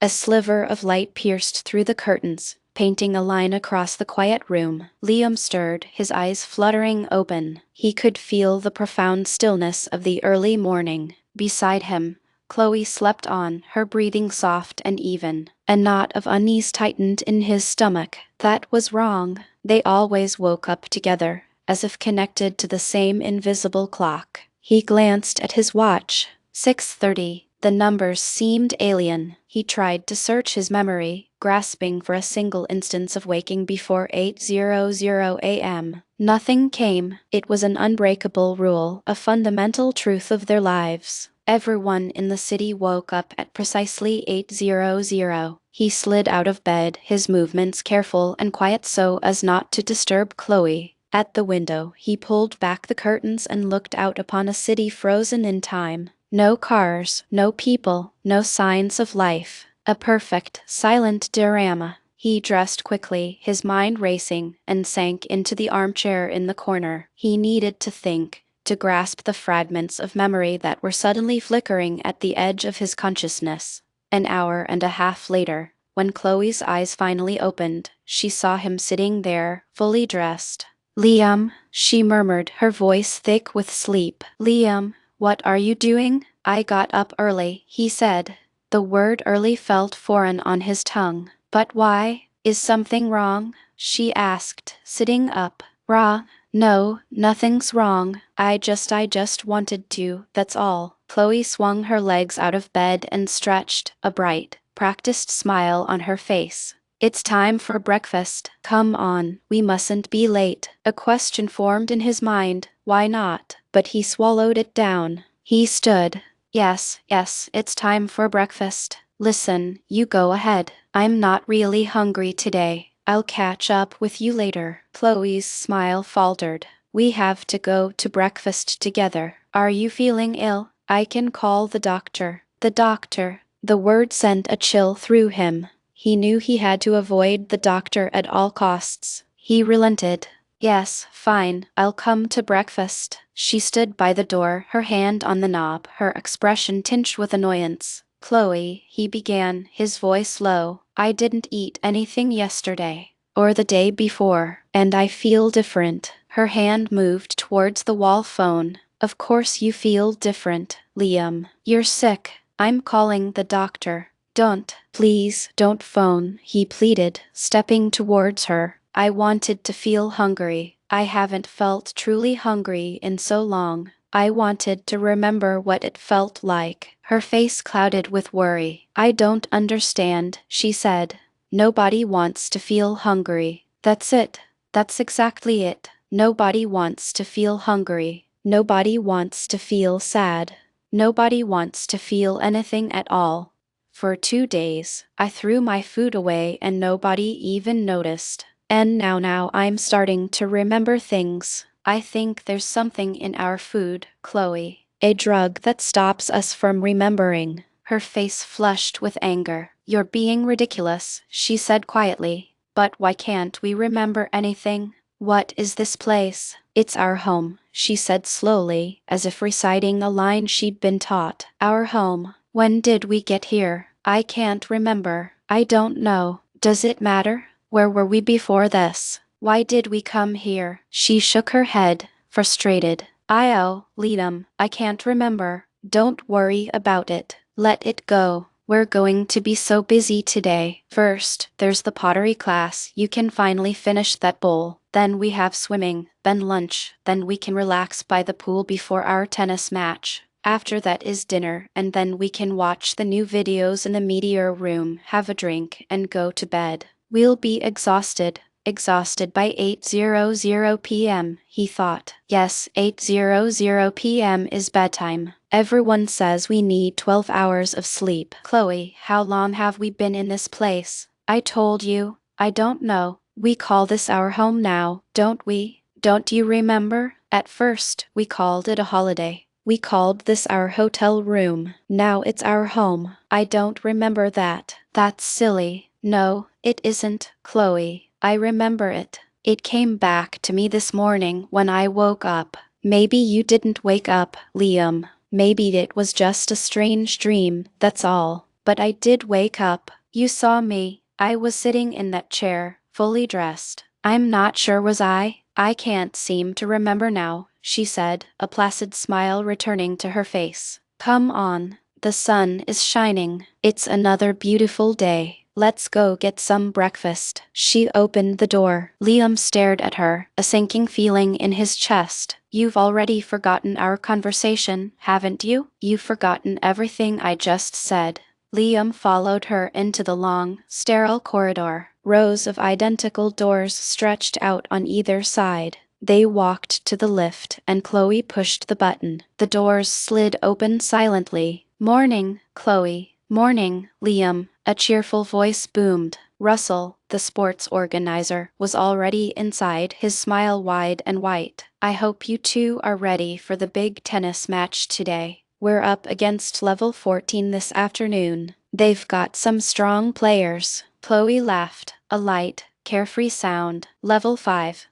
A sliver of light pierced through the curtains, painting a line across the quiet room. Liam stirred, his eyes fluttering open. He could feel the profound stillness of the early morning. Beside him, Chloe slept on, her breathing soft and even. A knot of unease tightened in his stomach. That was wrong. They always woke up together, as if connected to the same invisible clock. He glanced at his watch. 6:30. The numbers seemed alien. He tried to search his memory, grasping for a single instance of waking before 8:00 a.m. Nothing came. It was an unbreakable rule, a fundamental truth of their lives. Everyone in the city woke up at precisely 8:00. He slid out of bed, his movements careful and quiet so as not to disturb Chloe. At the window, he pulled back the curtains and looked out upon a city frozen in time. No cars, no people, no signs of life. A perfect, silent diorama. He dressed quickly, his mind racing, and sank into the armchair in the corner. He needed to think, to grasp the fragments of memory that were suddenly flickering at the edge of his consciousness. An hour and a half later, when Chloe's eyes finally opened, she saw him sitting there, fully dressed. "Liam," she murmured, her voice thick with sleep. "Liam, what are you doing?" "I got up early," he said. The word early felt foreign on his tongue. "But why? Is something wrong?" she asked, sitting up. "Wrong? No, nothing's wrong. I just wanted to, that's all." Chloe swung her legs out of bed and stretched, a bright, practiced smile on her face. "It's time for breakfast. Come on, we mustn't be late." A question formed in his mind, why not? But he swallowed it down. He stood. Yes, it's time for breakfast. Listen, you go ahead. I'm not really hungry today. I'll catch up with you later. Chloe's smile faltered. "We have to go to breakfast together. Are you feeling ill? I can call the doctor." The doctor. The word sent a chill through him. He knew he had to avoid the doctor at all costs. He relented. "Yes, fine, I'll come to breakfast." She stood by the door, her hand on the knob, her expression tinged with annoyance. "Chloe," he began, his voice low, "I didn't eat anything yesterday, or the day before, and I feel different." Her hand moved towards the wall phone. "Of course you feel different, Liam. You're sick. I'm calling the doctor." "Don't, please don't phone," he pleaded, stepping towards her. "I wanted to feel hungry. I haven't felt truly hungry in so long. I wanted to remember what it felt like." Her face clouded with worry. "I don't understand," she said. "Nobody wants to feel hungry." "That's it. That's exactly it. Nobody wants to feel hungry. Nobody wants to feel sad. Nobody wants to feel anything at all. For 2 days, I threw my food away and nobody even noticed. And now I'm starting to remember things. I think there's something in our food, Chloe. A drug that stops us from remembering." Her face flushed with anger. "You're being ridiculous," she said quietly. "But why can't we remember anything? What is this place?" "It's our home," she said slowly, as if reciting a line she'd been taught. "Our home. When did we get here? I can't remember. I don't know. Does it matter? Where were we before this? Why did we come here?" She shook her head, frustrated. Liam, I can't remember. Don't worry about it. Let it go. We're going to be so busy today. First, there's the pottery class. You can finally finish that bowl. Then we have swimming, then lunch, then we can relax by the pool before our tennis match. After that is dinner, and then we can watch the new videos in the media room, have a drink, and go to bed. We'll be exhausted by 8:00 p.m., he thought. Yes, 8:00 p.m. is bedtime. Everyone says we need 12 hours of sleep. Chloe, how long have we been in this place? I told you, I don't know. We call this our home now, don't we? Don't you remember? At first, we called it a holiday. We called this our hotel room. Now it's our home. I don't remember that. That's silly. No, it isn't, Chloe. I remember it. It came back to me this morning when I woke up. Maybe you didn't wake up, Liam. Maybe it was just a strange dream, that's all. But I did wake up. You saw me. I was sitting in that chair, fully dressed. I'm not sure was I? I can't seem to remember now, she said, a placid smile returning to her face. Come on. The sun is shining. It's another beautiful day. Let's go get some breakfast. She opened the door. Liam stared at her, a sinking feeling in his chest. You've already forgotten our conversation, haven't you? You've forgotten everything I just said. Liam followed her into the long, sterile corridor. Rows of identical doors stretched out on either side. They walked to the lift, and Chloe pushed the button. The doors slid open silently. Morning, Chloe. Morning, Liam. A cheerful voice boomed. Russell, the sports organizer, was already inside, his smile wide and white. I hope you two are ready for the big tennis match today. We're up against level 14 this afternoon. They've got some strong players. Chloe laughed, a light, carefree sound. Level 5,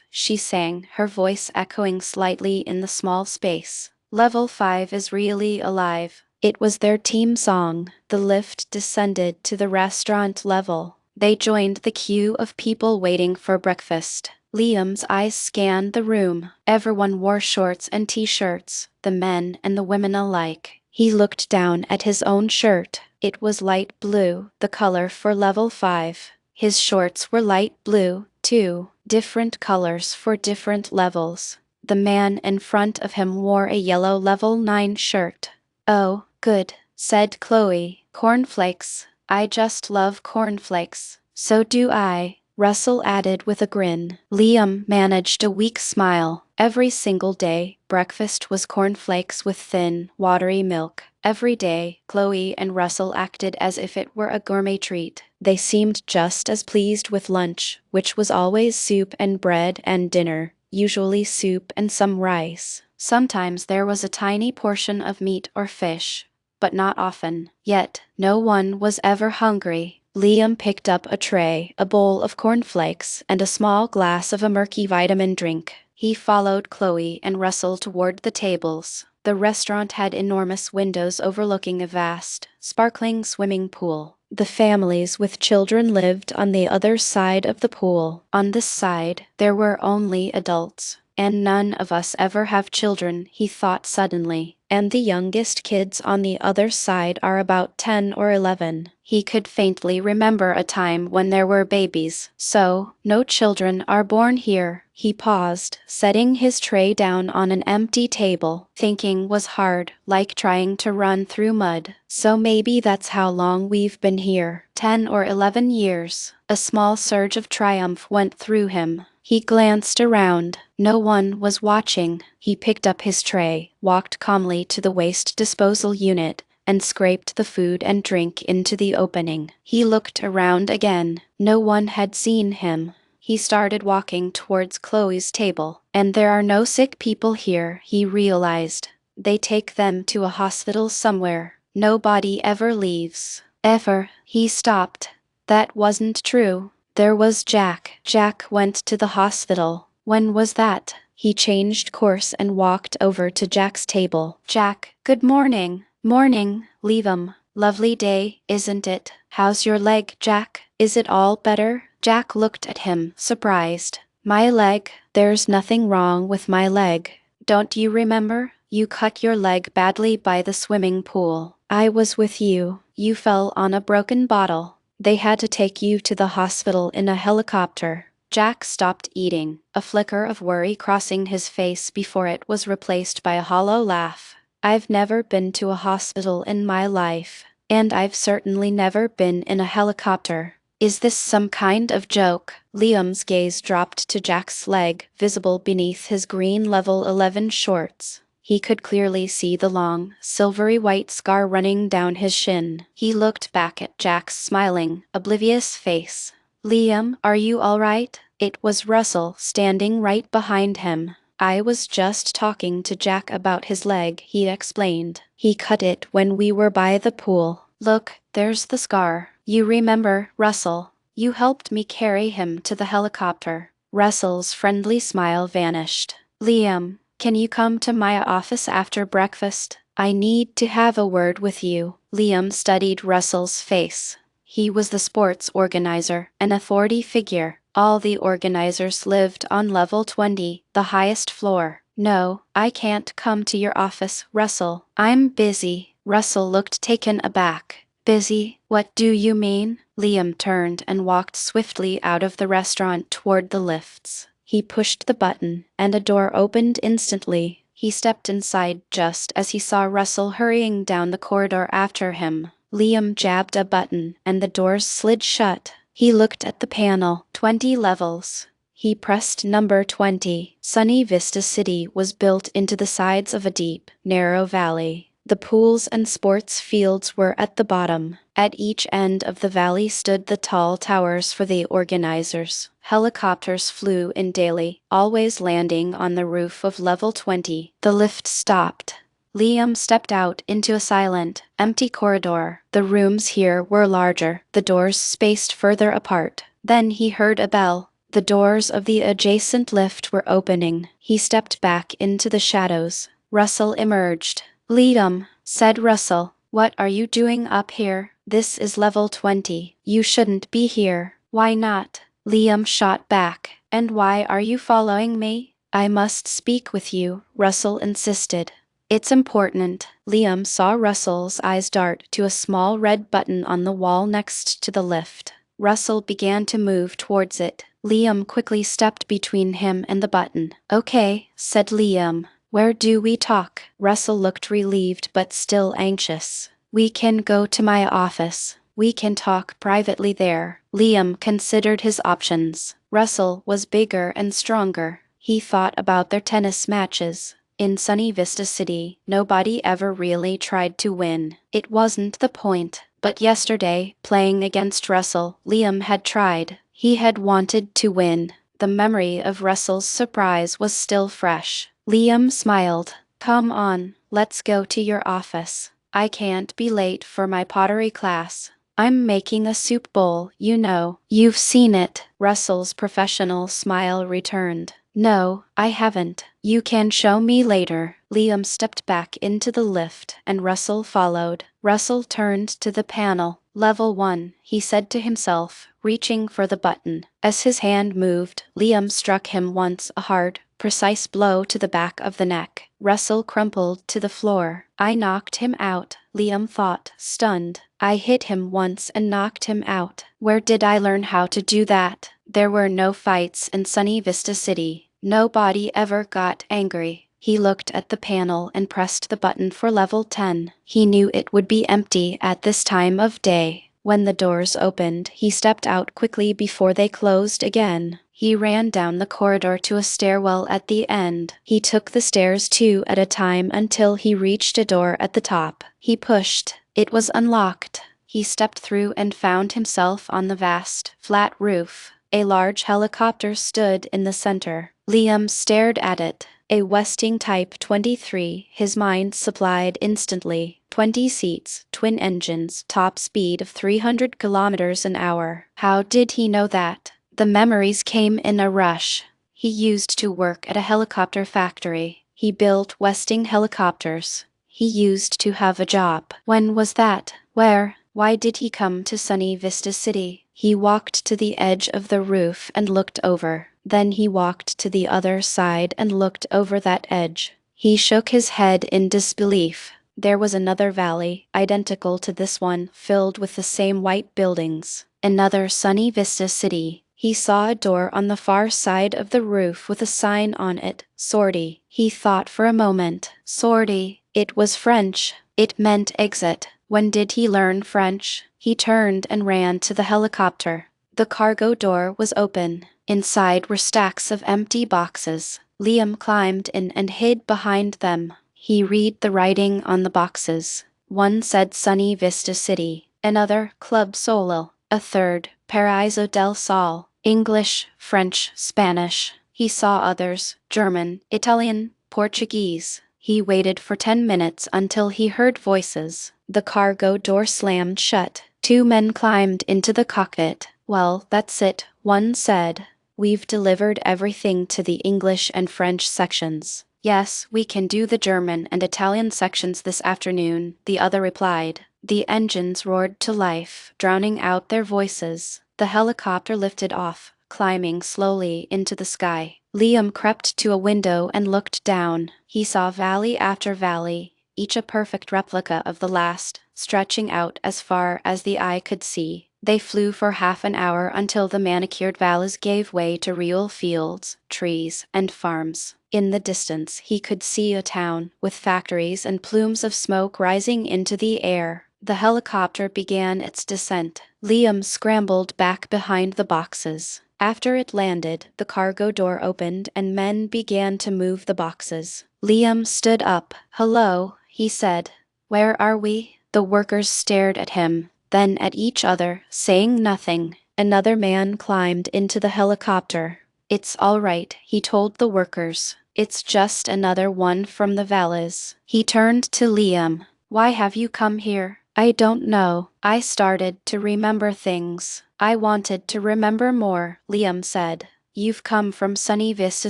she sang, her voice echoing slightly in the small space. Level 5 is really alive. It was their team song. The lift descended to the restaurant level. They joined the queue of people waiting for breakfast. Liam's eyes scanned the room. Everyone wore shorts and t-shirts, the men and the women alike. He looked down at his own shirt. It was light blue, the color for level 5. His shorts were light blue, too, different colors for different levels. The man in front of him wore a yellow level 9 shirt. Oh, good, said Chloe. Cornflakes. I just love cornflakes. So do I, Russell added with a grin. Liam managed a weak smile. Every single day, breakfast was cornflakes with thin, watery milk. Every day, Chloe and Russell acted as if it were a gourmet treat. They seemed just as pleased with lunch, which was always soup and bread, and dinner, usually soup and some rice. Sometimes there was a tiny portion of meat or fish, but not often. Yet, no one was ever hungry. Liam picked up a tray, a bowl of cornflakes, and a small glass of a murky vitamin drink. He followed Chloe and Russell toward the tables. The restaurant had enormous windows overlooking a vast, sparkling swimming pool. The families with children lived on the other side of the pool. On this side, there were only adults. And none of us ever have children, he thought suddenly. And the youngest kids on the other side are about 10 or 11. He could faintly remember a time when there were babies. So, no children are born here. He paused, setting his tray down on an empty table. Thinking was hard, like trying to run through mud. So maybe that's how long we've been here. 10 or 11 years. A small surge of triumph went through him. He glanced around. No one was watching. He picked up his tray, walked calmly to the waste disposal unit, and scraped the food and drink into the opening. He looked around again. No one had seen him. He started walking towards Chloe's table. And there are no sick people here, he realized. They take them to a hospital somewhere. Nobody ever leaves. Ever. He stopped. That wasn't true. There was Jack. Jack went to the hospital. When was that? He changed course and walked over to Jack's table. Jack, good morning. Morning, Liam. Lovely day, isn't it? How's your leg, Jack? Is it all better? Jack looked at him, surprised. My leg? There's nothing wrong with my leg. Don't you remember? You cut your leg badly by the swimming pool. I was with you. You fell on a broken bottle. They had to take you to the hospital in a helicopter. Jack stopped eating, a flicker of worry crossing his face before it was replaced by a hollow laugh. I've never been to a hospital in my life, and I've certainly never been in a helicopter. Is this some kind of joke? Liam's gaze dropped to Jack's leg, visible beneath his green level 11 shorts. He could clearly see the long, silvery white scar running down his shin. He looked back at Jack's smiling, oblivious face. Liam, are you all right? It was Russell, standing right behind him. I was just talking to Jack about his leg, he explained. He cut it when we were by the pool. Look, there's the scar. You remember, Russell. You helped me carry him to the helicopter. Russell's friendly smile vanished. Liam, can you come to my office after breakfast? I need to have a word with you. Liam studied Russell's face. He was the sports organizer, an authority figure. All the organizers lived on level 20, the highest floor. No, I can't come to your office, Russell. I'm busy. Russell looked taken aback. Busy? What do you mean? Liam turned and walked swiftly out of the restaurant toward the lifts. He pushed the button, and a door opened instantly. He stepped inside just as he saw Russell hurrying down the corridor after him. Liam jabbed a button, and the doors slid shut. He looked at the panel. 20 levels. He pressed number 20. Sunny Vista City was built into the sides of a deep, narrow valley. The pools and sports fields were at the bottom. At each end of the valley stood the tall towers for the organizers. Helicopters flew in daily, always landing on the roof of level 20. The lift stopped. Liam stepped out into a silent, empty corridor. The rooms here were larger, the doors spaced further apart. Then he heard a bell. The doors of the adjacent lift were opening. He stepped back into the shadows. Russell emerged. Liam, said Russell, what are you doing up here? This is level 20. You shouldn't be here. Why not? Liam shot back. And why are you following me? I must speak with you, Russell insisted. It's important. Liam saw Russell's eyes dart to a small red button on the wall next to the lift. Russell began to move towards it. Liam quickly stepped between him and the button. Okay, said Liam. Where do we talk? Russell looked relieved but still anxious. We can go to my office. We can talk privately there. Liam considered his options. Russell was bigger and stronger. He thought about their tennis matches. In Sunny Vista City, nobody ever really tried to win. It wasn't the point. But yesterday, playing against Russell, Liam had tried. He had wanted to win. The memory of Russell's surprise was still fresh. Liam smiled. Come on, let's go to your office. I can't be late for my pottery class. I'm making a soup bowl, you know. You've seen it. Russell's professional smile returned. No, I haven't. You can show me later. Liam stepped back into the lift, and Russell followed. Russell turned to the panel. Level 1, he said to himself, reaching for the button. As his hand moved, Liam struck him once, a hard, precise blow to the back of the neck. Russell crumpled to the floor. I knocked him out, Liam thought, stunned. I hit him once and knocked him out. Where did I learn how to do that? There were no fights in Sunny Vista City. Nobody ever got angry. He looked at the panel and pressed the button for level 10. He knew it would be empty at this time of day. When the doors opened, he stepped out quickly before they closed again. He ran down the corridor to a stairwell at the end. He took the stairs 2 at a time until he reached a door at the top. He pushed. It was unlocked. He stepped through and found himself on the vast, flat roof. A large helicopter stood in the center. Liam stared at it. A Westing Type 23, his mind supplied instantly. 20 seats, twin engines, top speed of 300 kilometers an hour. How did he know that? The memories came in a rush. He used to work at a helicopter factory. He built Westing helicopters. He used to have a job. When was that? Where? Why did he come to Sunny Vista City? He walked to the edge of the roof and looked over. Then he walked to the other side and looked over that edge. He shook his head in disbelief. There was another valley, identical to this one, filled with the same white buildings. Another Sunny Vista City. He saw a door on the far side of the roof with a sign on it, Sortie. He thought for a moment. Sortie. It was French. It meant exit. When did he learn French? He turned and ran to the helicopter. The cargo door was open. Inside were stacks of empty boxes. Liam climbed in and hid behind them. He read the writing on the boxes. One said Sunny Vista City, another Club Solal, a third Paraiso del Sol, English, French, Spanish. He saw others, German, Italian, Portuguese. He waited for 10 minutes until he heard voices. The cargo door slammed shut. 2 men climbed into the cockpit. Well, that's it, one said. We've delivered everything to the English and French sections. Yes, we can do the German and Italian sections this afternoon, the other replied. The engines roared to life, drowning out their voices. The helicopter lifted off, climbing slowly into the sky. Liam crept to a window and looked down. He saw valley after valley, each a perfect replica of the last, stretching out as far as the eye could see. They flew for half an hour until the manicured valleys gave way to real fields, trees, and farms. In the distance he could see a town, with factories and plumes of smoke rising into the air. The helicopter began its descent. Liam scrambled back behind the boxes. After it landed, the cargo door opened and men began to move the boxes. Liam stood up. "Hello," he said. "Where are we?" The workers stared at him, then at each other, saying nothing. Another man climbed into the helicopter. "It's all right," he told the workers. "It's just another one from the valleys." He turned to Liam. "Why have you come here?" "I don't know. I started to remember things. I wanted to remember more," Liam said. "You've come from Sunny Vista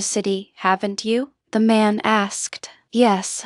City, haven't you?" the man asked. "Yes.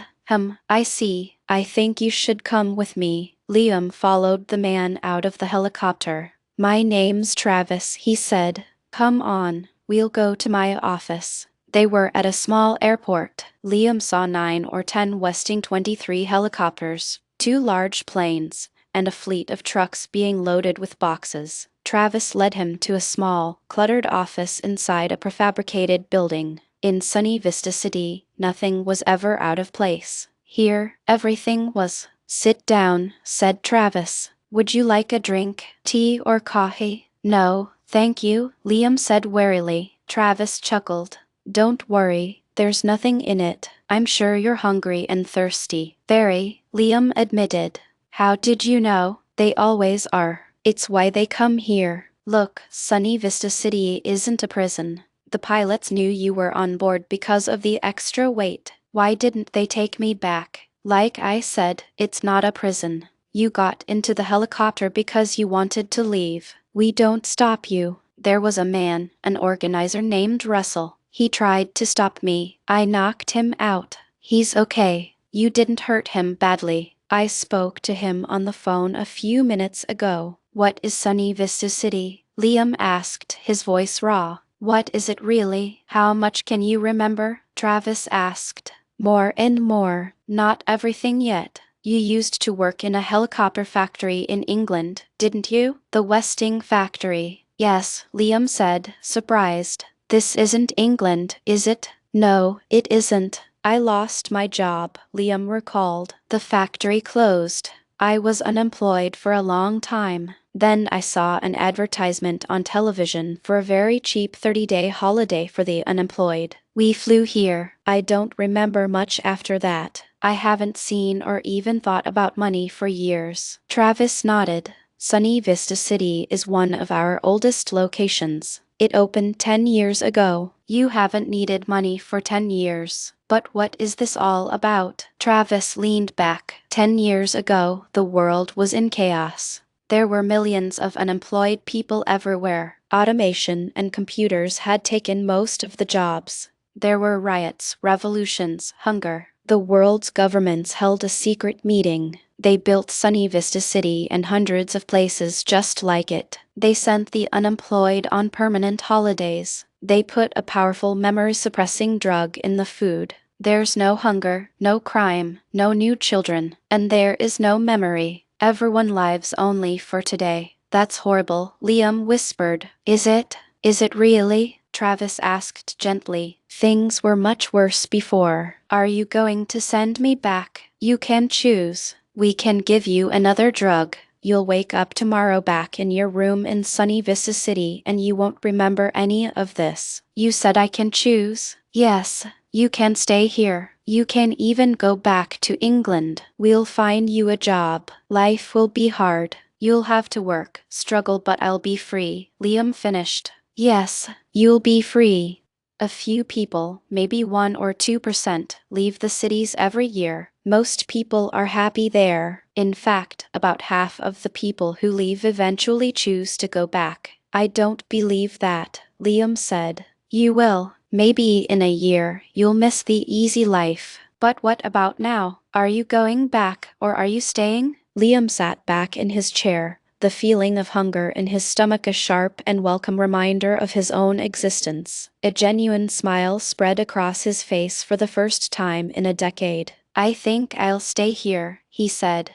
I see. I think you should come with me." Liam followed the man out of the helicopter. "My name's Travis," he said. "Come on. We'll go to my office." They were at a small airport. Liam saw 9 or 10 Westing 23 helicopters, 2 large planes, and a fleet of trucks being loaded with boxes. Travis led him to a small, cluttered office inside a prefabricated building. In Sunny Vista City, nothing was ever out of place. Here, everything was. "Sit down," said Travis. "Would you like a drink? Tea or coffee?" "No, thank you," Liam said wearily. Travis chuckled. "Don't worry, there's nothing in it. I'm sure you're hungry and thirsty." "Very," Liam admitted. "How did you know?" "They always are. It's why they come here. Look, Sunny Vista City isn't a prison. The pilots knew you were on board because of the extra weight. Why didn't they take me back? Like I said, it's not a prison. You got into the helicopter because you wanted to leave. We don't stop you." There was a man, an organizer named Russell. "He tried to stop me. I knocked him out." "He's okay. You didn't hurt him badly. I spoke to him on the phone a few minutes ago." "What is Sunny Vista City?" Liam asked, his voice raw. "What is it really? How much can you remember?" Travis asked. "More and more. Not everything yet." "You used to work in a helicopter factory in England, didn't you?" "The Westing factory." "Yes," Liam said, surprised. "This isn't England, is it?" "No, it isn't. I lost my job," Liam recalled. "The factory closed. I was unemployed for a long time. Then I saw an advertisement on television for a very cheap 30-day holiday for the unemployed. We flew here. I don't remember much after that. I haven't seen or even thought about money for years." Travis nodded. "Sunny Vista City is one of our oldest locations. It opened 10 years ago. You haven't needed money for 10 years. But what is this all about?" Travis leaned back. 10 years ago, the world was in chaos. There were millions of unemployed people everywhere. Automation and computers had taken most of the jobs. There were riots, revolutions, hunger. The world's governments held a secret meeting. They built Sunny Vista City and hundreds of places just like it. They sent the unemployed on permanent holidays. They put a powerful memory-suppressing drug in the food. There's no hunger, no crime, no new children, and there is no memory. Everyone lives only for today. "That's horrible," Liam whispered. "Is it? Is it really?" Travis asked gently. "Things were much worse before. Are you going to send me back?" "You can choose. We can give you another drug. You'll wake up tomorrow back in your room in Sunny Vista City and you won't remember any of this." "You said I can choose?" "Yes. You can stay here. You can even go back to England. We'll find you a job. Life will be hard. You'll have to work, struggle, but I'll be free," Liam finished. "Yes, you'll be free." A few people, maybe 1 or 2%, leave the cities every year. Most people are happy there. In fact, about half of the people who leave eventually choose to go back. "I don't believe that," Liam said. "You will. Maybe in a year, you'll miss the easy life. But what about now? Are you going back or are you staying? Liam sat back in his chair, the feeling of hunger in his stomach a sharp and welcome reminder of his own existence. A genuine smile spread across his face for the first time in a decade. I think I'll stay here, he said,